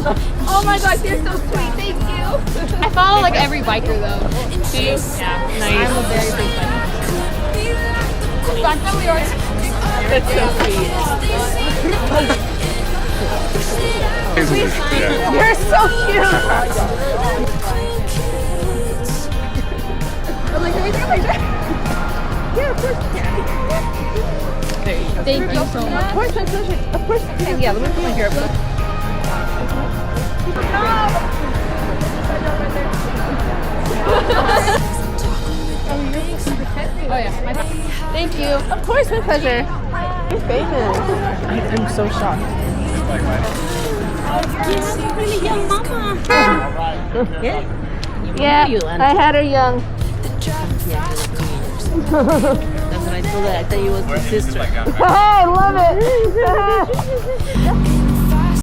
Oh my gosh, you're so sweet. Thank you. I follow like every biker though. Do you? Yeah. Nice. I'm a very big biker. That's so sweet. You're so cute. I'm like, can we take a picture? Yeah, of course. Thank you so much. Of course, my pleasure. Of course. Okay, yeah, let me put my hair up. Oh yeah. Thank you. Of course, my pleasure. You're famous. I'm so shocked. Yeah, I had her young. That's what I told her. I thought you was my sister. I love it.